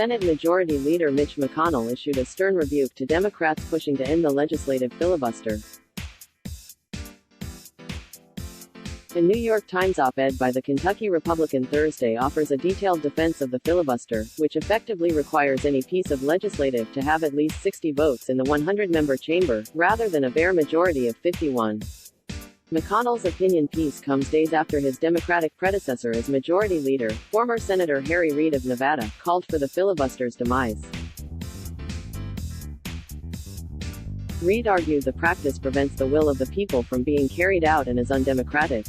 Senate Majority Leader Mitch McConnell issued a stern rebuke to Democrats pushing to end the legislative filibuster. A New York Times op-ed by the Kentucky Republican Thursday offers a detailed defense of the filibuster, which effectively requires any piece of legislative to have at least 60 votes in the 100-member chamber, rather than a bare majority of 51. McConnell's opinion piece comes days after his Democratic predecessor as Majority Leader, former Senator Harry Reid of Nevada, called for the filibuster's demise. Reid argued the practice prevents the will of the people from being carried out and is undemocratic.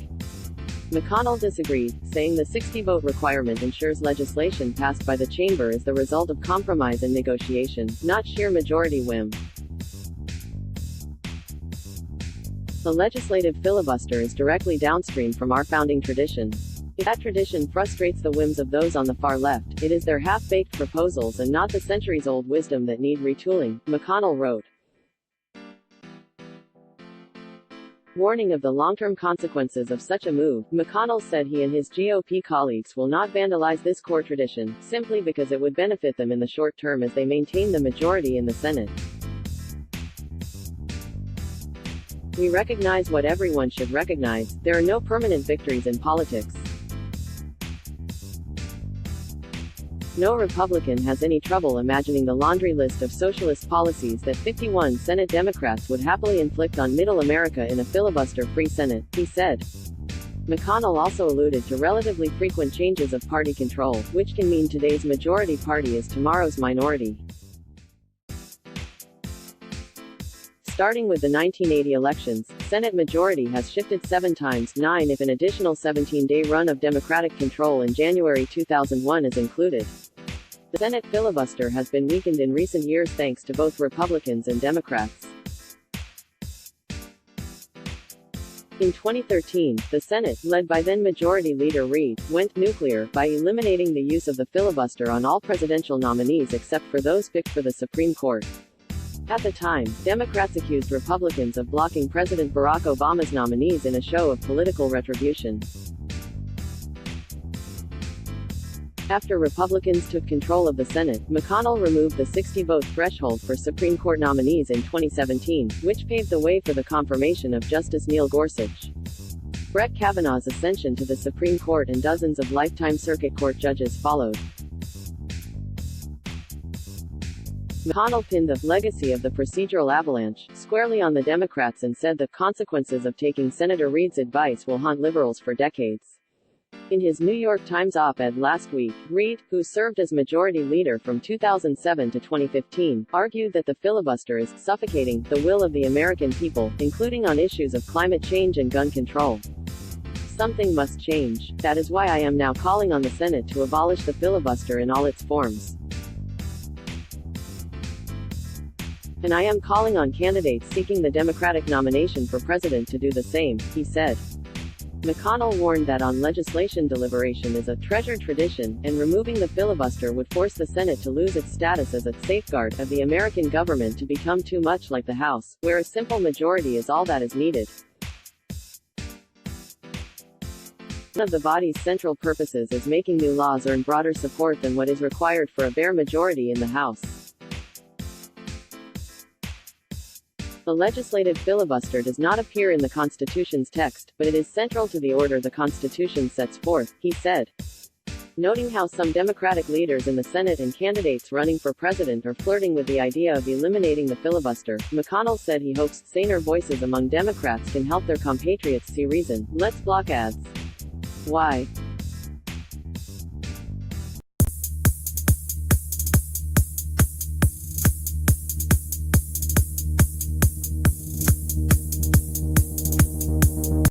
McConnell disagreed, saying the 60-vote requirement ensures legislation passed by the chamber is the result of compromise and negotiation, not sheer majority whim. The legislative filibuster is directly downstream from our founding tradition. If that tradition frustrates the whims of those on the far left, it is their half-baked proposals and not the centuries-old wisdom that need retooling, McConnell wrote. Warning of the long-term consequences of such a move, McConnell said he and his GOP colleagues will not vandalize this core tradition, simply because it would benefit them in the short term as they maintain the majority in the Senate. We recognize what everyone should recognize: there are no permanent victories in politics. No Republican has any trouble imagining the laundry list of socialist policies that 51 Senate Democrats would happily inflict on Middle America in a filibuster-free Senate, he said. McConnell also alluded to relatively frequent changes of party control, which can mean today's majority party is tomorrow's minority. Starting with the 1980 elections, Senate majority has shifted 7 times, 9 if an additional 17-day run of Democratic control in January 2001 is included. The Senate filibuster has been weakened in recent years thanks to both Republicans and Democrats. In 2013, the Senate, led by then-Majority Leader Reid, went nuclear by eliminating the use of the filibuster on all presidential nominees except for those picked for the Supreme Court. At the time, Democrats accused Republicans of blocking President Barack Obama's nominees in a show of political retribution. After Republicans took control of the Senate, McConnell removed the 60-vote threshold for Supreme Court nominees in 2017, which paved the way for the confirmation of Justice Neil Gorsuch. Brett Kavanaugh's ascension to the Supreme Court and dozens of lifetime circuit court judges followed. McConnell pinned the legacy of the procedural avalanche squarely on the Democrats and said the consequences of taking Senator Reid's advice will haunt liberals for decades. In his New York Times op-ed last week, Reid, who served as majority leader from 2007 to 2015, argued that the filibuster is suffocating the will of the American people, including on issues of climate change and gun control. Something must change. That is why I am now calling on the Senate to abolish the filibuster in all its forms. And I am calling on candidates seeking the Democratic nomination for president to do the same, he said. McConnell warned that on legislation deliberation is a treasured tradition, and removing the filibuster would force the Senate to lose its status as a safeguard of the American government to become too much like the House, where a simple majority is all that is needed. One of the body's central purposes is making new laws earn broader support than what is required for a bare majority in the House. The legislative filibuster does not appear in the Constitution's text, but it is central to the order the Constitution sets forth, he said. Noting how some Democratic leaders in the Senate and candidates running for president are flirting with the idea of eliminating the filibuster, McConnell said he hopes saner voices among Democrats can help their compatriots see reason. Let's block ads. Why?